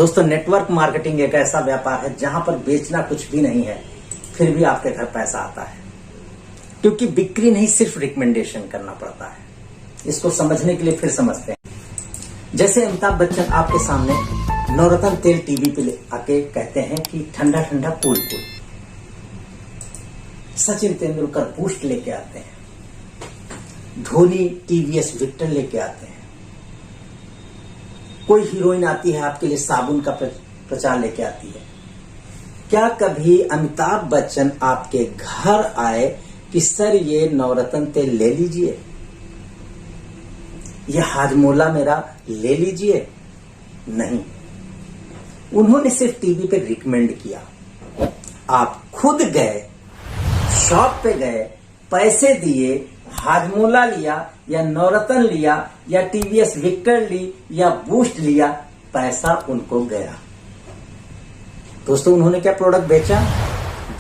दोस्तों, network marketing एक ऐसा व्यापार है जहां पर बेचना कुछ भी नहीं है, फिर भी आपके घर पैसा आता है। क्योंकि बिक्री नहीं, सिर्फ रिकमेंडेशन करना पड़ता है। इसको समझने के लिए फिर समझते हैं। जैसे अमिताभ बच्चन आपके सामने नवरत्न तेल टीवी पे आके कहते हैं कि ठंडा ठंडा cool cool. Sachin Tendulkar boost लेके आते हैं, धोनी टीवीएस विक्टर लेके आते हैं, कोई हीरोइन आती है आपके लिए साबुन का प्रचार लेके आती है। क्या कभी अमिताभ बच्चन आपके घर आए कि सर ये नवरत्न तेल ले लीजिए, ये हाजमोला मेरा ले लीजिए? नहीं, उन्होंने सिर्फ टीवी पे रिकमेंड किया। आप खुद गए, शॉप पे गए, पैसे दिए, हाजमोला लिया या नवरत्न लिया या टीवीएस विक्टर ली या बूस्ट लिया, पैसा उनको गया। दोस्तों, उन्होंने क्या प्रोडक्ट बेचा?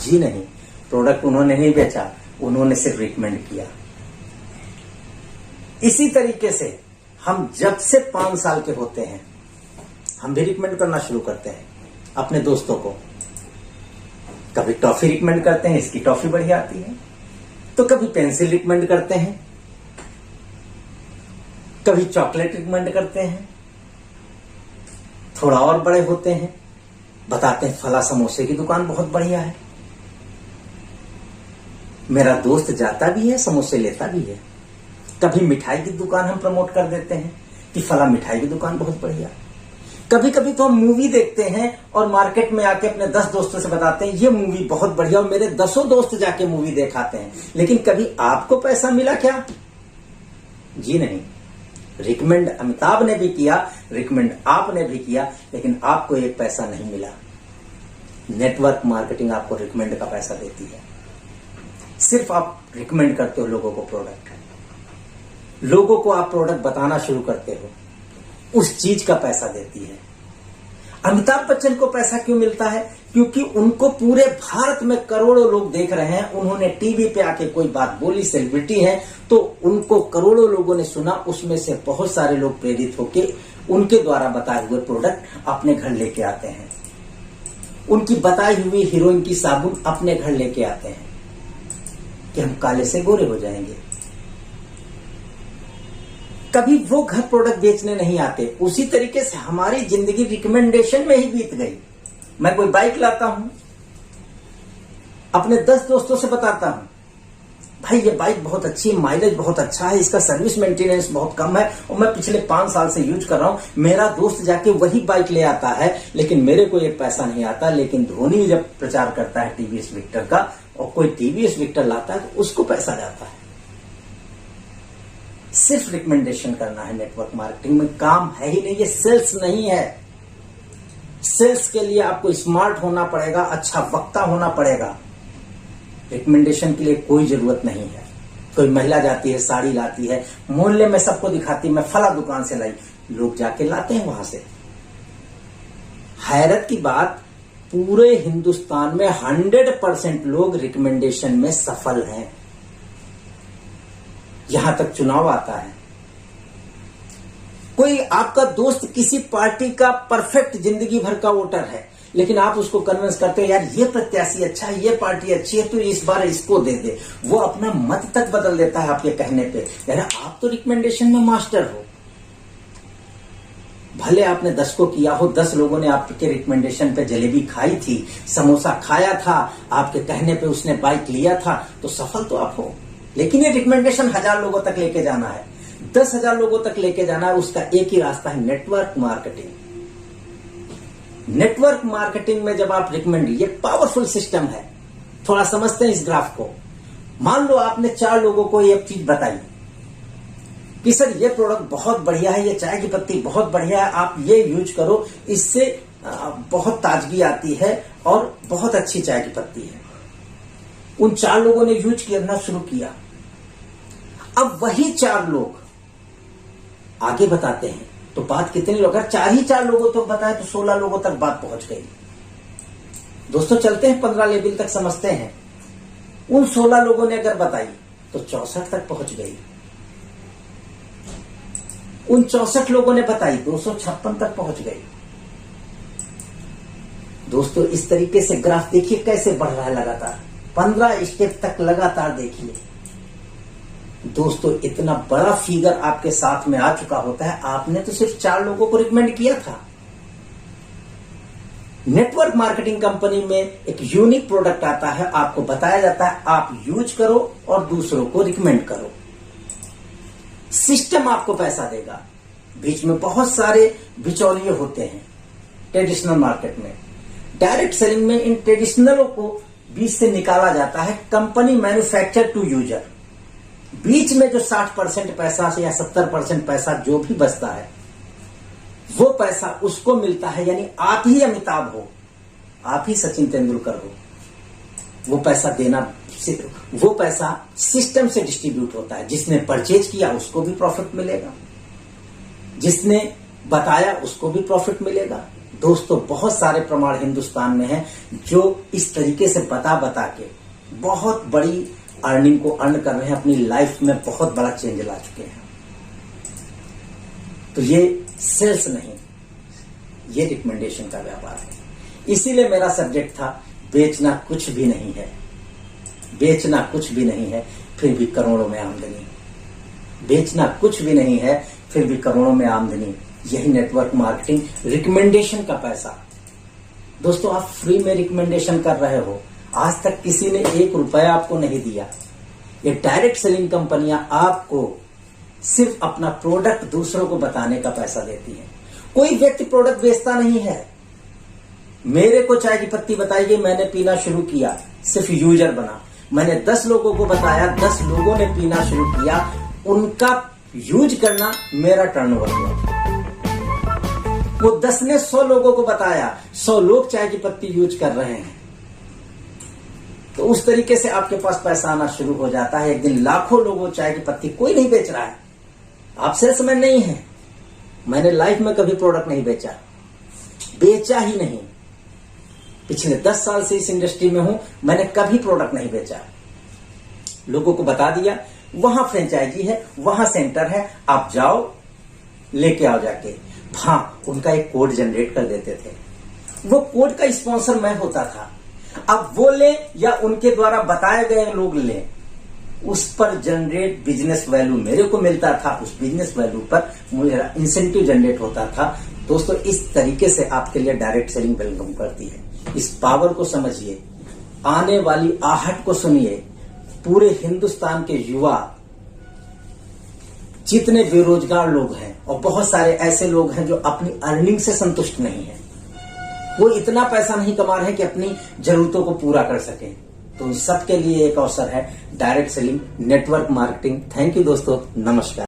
जी नहीं, प्रोडक्ट उन्होंने नहीं बेचा, उन्होंने सिर्फ रिकमेंड किया। इसी तरीके से हम जब से 5 साल के होते हैं, हम भी रिकमेंड करना शुरू करते हैं अपने दोस्तों को। कभी टॉफी रिकमेंड करते हैं, इसकी टॉफी बढ़िया आती है, तो कभी पेंसिल रिकमेंड करते हैं, कभी चॉकलेट रिकमेंड करते हैं। थोड़ा और बड़े होते हैं, बताते हैं फला समोसे की दुकान बहुत बढ़िया है, मेरा दोस्त जाता भी है, समोसे लेता भी है। कभी मिठाई की दुकान हम प्रमोट कर देते हैं कि फला मिठाई की दुकान बहुत बढ़िया। कभी कभी तो हम मूवी देखते हैं और मार्केट में आके अपने 10 दोस्तों से बताते हैं ये मूवी बहुत बढ़िया, और मेरे 10 दोस्त जाके मूवी देखाते हैं। लेकिन कभी आपको पैसा मिला क्या? जी नहीं। रिकमेंड अमिताभ ने भी किया, रिकमेंड आपने भी किया, लेकिन आपको एक पैसा नहीं मिला। नेटवर्क मार्केटिंग आपको रिकमेंड का पैसा देती है। सिर्फ आप रिकमेंड करते हो लोगों को प्रोडक्ट, लोगों को आप प्रोडक्ट बताना शुरू करते हो, उस चीज का पैसा देती है। अमिताभ बच्चन को पैसा क्यों मिलता है? क्योंकि उनको पूरे भारत में करोड़ों लोग देख रहे हैं। उन्होंने टीवी पे आके कोई बात बोली, सेलिब्रिटी है, तो उनको करोड़ों लोगों ने सुना। उसमें से बहुत सारे लोग प्रेरित होके उनके द्वारा बताए हुए प्रोडक्ट अपने घर लेके आते हैं। उनकी बताई हुई हीरोइन की साबुन अपने घर लेके आते हैं कि हम काले से गोरे हो जाएंगे। कभी वो घर प्रोडक्ट बेचने नहीं आते। उसी तरीके से हमारी जिंदगी रिकमेंडेशन में ही बीत गई। मैं कोई बाइक लाता हूं, अपने 10 दोस्तों से बताता हूं, भाई ये बाइक बहुत अच्छी है, माइलेज बहुत अच्छा है, इसका सर्विस मेंटेनेंस बहुत कम है, और मैं पिछले 5 साल से यूज कर रहा हूं। मेरा दोस्त जाके वही बाइक ले आता है, लेकिन मेरे को एक पैसा नहीं आता। लेकिन धोनी जब प्रचार करता है टीवीएस विक्टर का, और कोई टीवीएस विक्टर लाता है, तो उसको पैसा जाता है। सिर्फ रिकमेंडेशन करना है। नेटवर्क मार्केटिंग में काम है ही नहीं, ये सेल्स नहीं है। सेल्स के लिए आपको स्मार्ट होना पड़ेगा, अच्छा वक्ता होना पड़ेगा। रिकमेंडेशन के लिए कोई जरूरत नहीं है। कोई महिला जाती है, साड़ी लाती है, मोहल्ले में सबको दिखाती है मैं फला दुकान से लाई, लोग जाके लाते हैं वहां से। हैरत की बात, पूरे हिंदुस्तान में 100% लोग रिकमेंडेशन में सफल हैं। यहां तक चुनाव आता है, कोई आपका दोस्त किसी पार्टी का परफेक्ट जिंदगी भर का वोटर है, लेकिन आप उसको कन्विंस करते हो यार ये प्रत्याशी अच्छा है, ये पार्टी अच्छी है, तो इस बार इसको दे दे। वो अपना मत तक बदल देता है आपके कहने पे। यार आप तो रिकमेंडेशन में मास्टर हो। भले आपने 10 को किया हो, 10 लोगों ने आपके रिकमेंडेशन पे जलेबी खाई थी, समोसा खाया था, आपके कहने पे उसने बाइक लिया था, तो सफल तो आप हो। लेकिन ये रिकमेंडेशन 1000 लोगों तक लेके जाना है, 10,000 लोगों तक लेके जाना है। उसका एक ही रास्ता है, नेटवर्क मार्केटिंग। नेटवर्क मार्केटिंग में जब आप रिकमेंड, ये पावरफुल सिस्टम है। थोड़ा समझते हैं इस ग्राफ को। मान लो आपने 4 लोगों को ये चीज बताई कि सर ये प्रोडक्ट बहुत बढ़िया है, ये चाय की पत्ती बहुत बढ़िया है, आप ये यूज करो, इससे बहुत ताजगी आती है और बहुत अच्छी चाय की पत्ती है। उन 4 लोगों ने यूज करना शुरू किया। अब वही 4 लोग आगे बताते हैं, तो बात कितने लोग, अगर 4 लोगों तक बताए तो 16 लोगों तक बात पहुंच गई। दोस्तों चलते हैं 15 लेवल तक, समझते हैं। उन 16 लोगों ने अगर बताई तो 64 तक पहुंच गई। उन 64 लोगों ने बताई 256 तक पहुंच गई। दोस्तों इस तरीके से ग्राफ देखिए कैसे बढ़ रहा है लगातार, 15 स्टेप तक लगातार देखिए। दोस्तों इतना बड़ा फिगर आपके साथ में आ चुका होता है, आपने तो सिर्फ 4 लोगों को रिकमेंड किया था। नेटवर्क मार्केटिंग कंपनी में एक यूनिक प्रोडक्ट आता है, आपको बताया जाता है आप यूज करो और दूसरों को रिकमेंड करो। सिस्टम आपको पैसा देगा। बीच में बहुत सारे बिचौलिए होते हैं ट्रेडिशनल मार्केट में। डायरेक्ट सेलिंग में इन ट्रेडिशनलों को बीच से निकाला जाता है, कंपनी मैन्युफैक्चर टू यूजर। बीच में जो 60% पैसा या 70% पैसा जो भी बचता है वो पैसा उसको मिलता है, यानी आप ही अमिताभ हो, आप ही सचिन तेंदुलकर हो। वो पैसा देना, वो पैसा सिस्टम से डिस्ट्रीब्यूट होता है। जिसने परचेज किया उसको भी प्रॉफिट मिलेगा, जिसने बताया उसको भी प्रॉफिट मिलेगा। दोस्तों बहुत सारे प्रमाण हिंदुस्तान में हैं जो इस तरीके से बता के बहुत बड़ी अर्निंग को अर्न कर रहे हैं, अपनी लाइफ में बहुत बड़ा चेंज ला चुके हैं। तो ये सेल्स नहीं, ये रिकमेंडेशन का व्यापार है। इसीलिए मेरा सब्जेक्ट था बेचना कुछ भी नहीं है, बेचना कुछ भी नहीं है फिर भी करोड़ों में आमदनी, बेचना कुछ भी नहीं है फिर भी करोड़ों में आमदनी। यही नेटवर्क मार्केटिंग, रिकमेंडेशन का पैसा। दोस्तों आप फ्री में रिकमेंडेशन कर रहे हो, आज तक किसी ने 1 रुपया आपको नहीं दिया। ये डायरेक्ट सेलिंग कंपनियां आपको सिर्फ अपना प्रोडक्ट दूसरों को बताने का पैसा देती है। कोई व्यक्ति प्रोडक्ट बेचता नहीं है। मेरे को चाय की पत्ती बताइए, मैंने पीना शुरू किया, सिर्फ यूजर बना। मैंने 10 लोगों को बताया, 10 लोगों ने पीना शुरू किया, उनका यूज करना मेरा टर्नओवर हुआ। वो 10 ने 100 लोगों को बताया, 100 लोग चाय की पत्ती यूज कर रहे हैं। तो उस तरीके से आपके पास पैसा आना शुरू हो जाता है। एक दिन लाखों लोगों चाय की पत्ती, कोई नहीं बेच रहा है, आप सेल्समैन नहीं है। मैंने लाइफ में कभी प्रोडक्ट नहीं बेचा, बेचा ही नहीं। पिछले 10 साल से इस इंडस्ट्री में हूं, मैंने कभी प्रोडक्ट नहीं बेचा। लोगों को बता दिया वहां फ्रेंचाइजी है, वहां सेंटर है, आप जाओ लेके आओ जाके। हाँ, उनका एक कोड जनरेट कर देते थे, वो कोड का स्पॉन्सर मैं होता था। अब वो ले या उनके द्वारा बताए गए लोग ले, उस पर जनरेट बिजनेस वैल्यू मेरे को मिलता था, उस बिजनेस वैल्यू पर मुझे इंसेंटिव जनरेट होता था। दोस्तों इस तरीके से आपके लिए डायरेक्ट सेलिंग वेलकम करती है। इस पावर को समझिए, आने वाली आहट को सुनिए। पूरे हिंदुस्तान के युवा जितने बेरोजगार लोग हैं और बहुत सारे ऐसे लोग हैं जो अपनी अर्निंग से संतुष्ट नहीं है, वो इतना पैसा नहीं कमा रहे कि अपनी जरूरतों को पूरा कर सकें, तो उन सबके लिए एक अवसर है direct selling, network marketing. Thank you दोस्तों, नमस्कार।